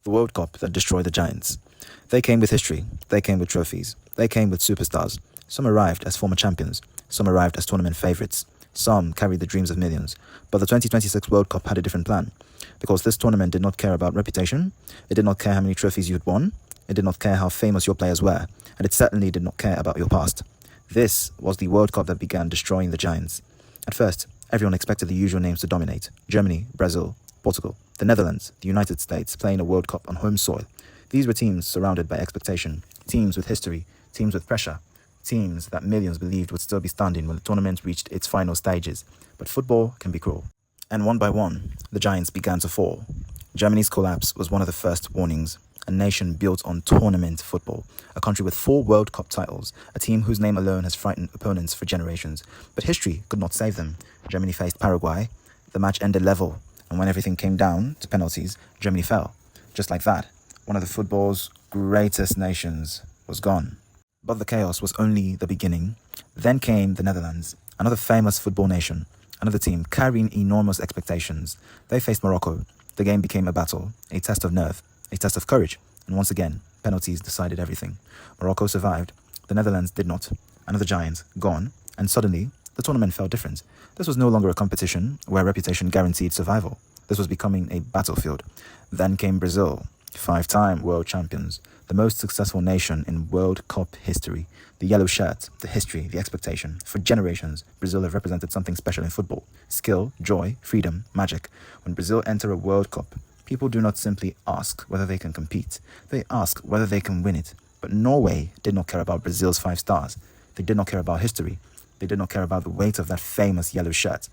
The World Cup that destroyed the Giants. They came with history, they came with trophies, they came with superstars. Some arrived as former champions, some arrived as tournament favourites, some carried the dreams of millions. But the 2026 World Cup had a different plan. Because this tournament did not care about reputation, it did not care how many trophies you had won, it did not care how famous your players were, and it certainly did not care about your past. This was the World Cup that began destroying the Giants. At first, everyone expected the usual names to dominate: Germany, Brazil, Portugal, the Netherlands, the United States, playing a World Cup on home soil. These were teams surrounded by expectation, teams with history, teams with pressure, teams that millions believed would still be standing when the tournament reached its final stages. But football can be cruel. And one by one, the Giants began to fall. Germany's collapse was one of the first warnings. A nation built on tournament football, a country with 4 World Cup titles, a team whose name alone has frightened opponents for generations. But history could not save them. Germany faced Paraguay. The match ended level, and when everything came down to penalties, Germany fell. Just like that, one of the football's greatest nations was gone. But the chaos was only the beginning. Then came the Netherlands, another famous football nation, another team carrying enormous expectations. They faced Morocco. The game became a battle, a test of nerve, a test of courage, and once again, penalties decided everything. Morocco survived, the Netherlands did not. Another giant, gone, and suddenly, the tournament felt different. This was no longer a competition where reputation guaranteed survival. This was becoming a battlefield. Then came Brazil, 5-time world champions, the most successful nation in World Cup history. The yellow shirt, the history, the expectation. For generations, Brazil have represented something special in football. Skill, joy, freedom, magic. When Brazil enter a World Cup, people do not simply ask whether they can compete. They ask whether they can win it. But Norway did not care about Brazil's 5 stars. They did not care about history. They did not care about the weight of that famous yellow shirt.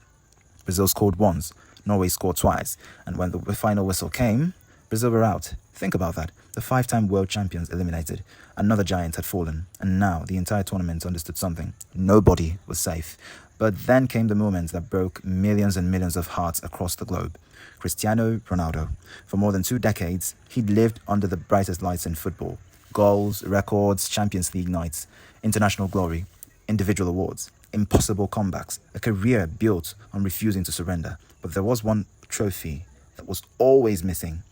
Brazil scored once, Norway scored twice, and when the final whistle came, Brazil were out. Think about that. The 5-time world champions eliminated. Another giant had fallen, and now the entire tournament understood something. Nobody was safe. But then came the moment that broke millions and millions of hearts across the globe. Cristiano Ronaldo. For more than 2 decades, he'd lived under the brightest lights in football. Goals, records, Champions League nights, international glory, individual awards, impossible comebacks, a career built on refusing to surrender. But there was one trophy that was always missing: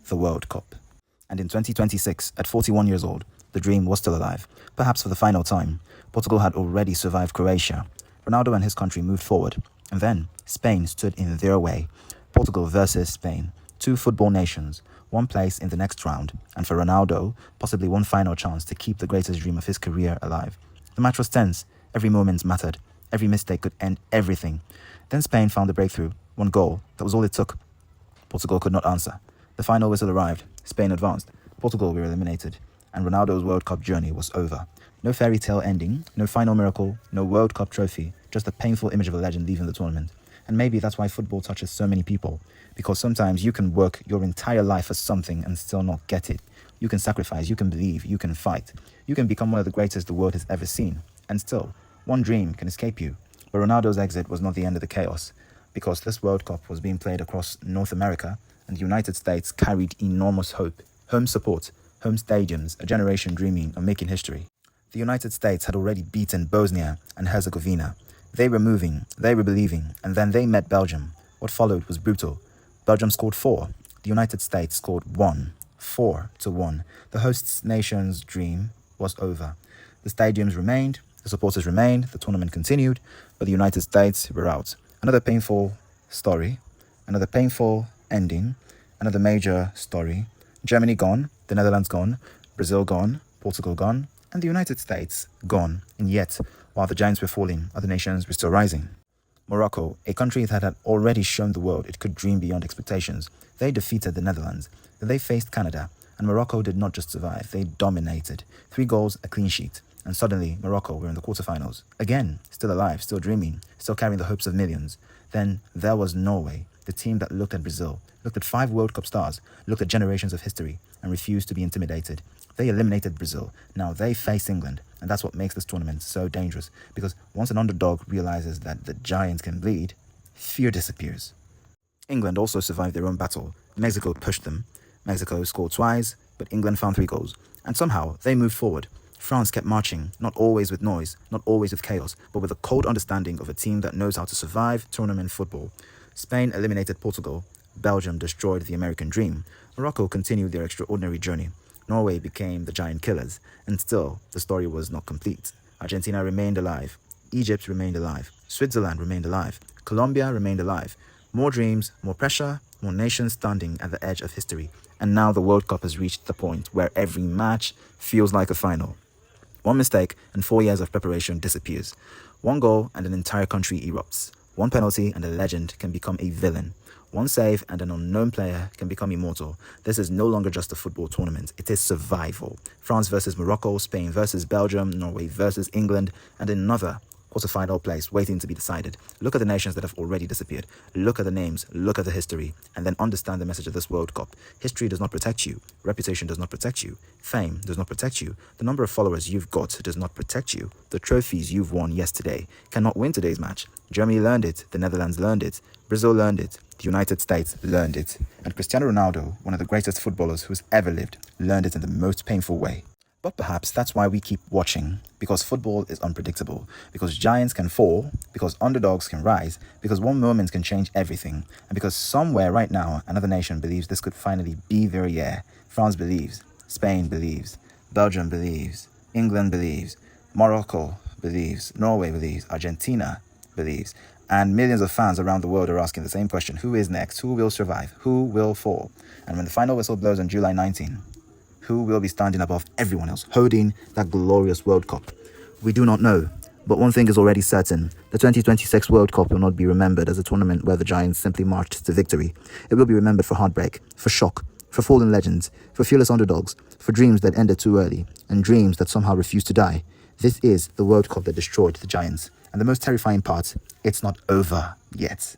the World Cup. And in 2026, at 41 years old, the dream was still alive. Perhaps for the final time, Portugal had already survived Croatia. Ronaldo and his country moved forward, and then Spain stood in their way. Portugal versus Spain, 2 football nations, 1 place in the next round, and for Ronaldo, possibly one final chance to keep the greatest dream of his career alive. The match was tense, every moment mattered, every mistake could end everything. Then Spain found the breakthrough, 1 goal, that was all it took. Portugal could not answer. The final whistle arrived, Spain advanced, Portugal were eliminated, and Ronaldo's World Cup journey was over. No fairy tale ending, no final miracle, no World Cup trophy, just a painful image of a legend leaving the tournament. And maybe that's why football touches so many people, because sometimes you can work your entire life for something and still not get it. You can sacrifice, you can believe, you can fight. You can become one of the greatest the world has ever seen, and still, one dream can escape you. But Ronaldo's exit was not the end of the chaos, because this World Cup was being played across North America, and the United States carried enormous hope, home support, home stadiums, a generation dreaming of making history. The United States had already beaten Bosnia and Herzegovina. They were moving, they were believing, and then they met Belgium. What followed was brutal. Belgium scored 4. The United States scored 1. 4-1. The host nation's dream was over. The stadiums remained, the supporters remained, the tournament continued, but the United States were out. Another painful story, another painful ending, another major story. Germany gone, the Netherlands gone, Brazil gone, Portugal gone, and the United States gone. And yet, while the giants were falling, other nations were still rising. Morocco, a country that had already shown the world it could dream beyond expectations. They defeated the Netherlands. Then they faced Canada, and Morocco did not just survive, they dominated. 3 goals, a clean sheet. And suddenly, Morocco were in the quarterfinals. Again, still alive, still dreaming, still carrying the hopes of millions. Then there was Norway, the team that looked at Brazil, looked at 5 World Cup stars, looked at generations of history, and refused to be intimidated. They eliminated Brazil. Now they face England, and that's what makes this tournament so dangerous, because once an underdog realizes that the giants can bleed, fear disappears. England also survived their own battle. Mexico pushed them. Mexico scored twice, but England found 3 goals. And somehow, they moved forward. France kept marching, not always with noise, not always with chaos, but with a cold understanding of a team that knows how to survive tournament football. Spain eliminated Portugal. Belgium destroyed the American dream. Morocco continued their extraordinary journey. Norway became the giant killers. And still, the story was not complete. Argentina remained alive. Egypt remained alive. Switzerland remained alive. Colombia remained alive. More dreams, more pressure, more nations standing at the edge of history. And now the World Cup has reached the point where every match feels like a final. One mistake and 4 years of preparation disappears. One goal and an entire country erupts. One penalty and a legend can become a villain. One save and an unknown player can become immortal. This is no longer just a football tournament. It is survival. France versus Morocco, Spain versus Belgium, Norway versus England, and another quarterfinal place waiting to be decided. Look at the nations that have already disappeared. Look at the names, look at the history, and then understand the message of this World Cup. History does not protect you. Reputation does not protect you. Fame does not protect you. The number of followers you've got does not protect you. The trophies you've won yesterday cannot win today's match. Germany learned it. The Netherlands learned it. Brazil learned it. The United States learned it. And Cristiano Ronaldo, one of the greatest footballers who's ever lived, learned it in the most painful way. But perhaps that's why we keep watching, because football is unpredictable, because giants can fall, because underdogs can rise, because one moment can change everything, and because somewhere right now another nation believes this could finally be their year. France believes, Spain believes, Belgium believes, England believes, Morocco believes, Norway believes, Argentina believes, and millions of fans around the world are asking the same question: who is next? Who will survive? Who will fall? And when the final whistle blows on July 19, who will be standing above everyone else, holding that glorious World Cup? We do not know, but one thing is already certain. The 2026 World Cup will not be remembered as a tournament where the Giants simply marched to victory. It will be remembered for heartbreak, for shock, for fallen legends, for fearless underdogs, for dreams that ended too early, and dreams that somehow refused to die. This is the World Cup that destroyed the Giants. And the most terrifying part, it's not over yet.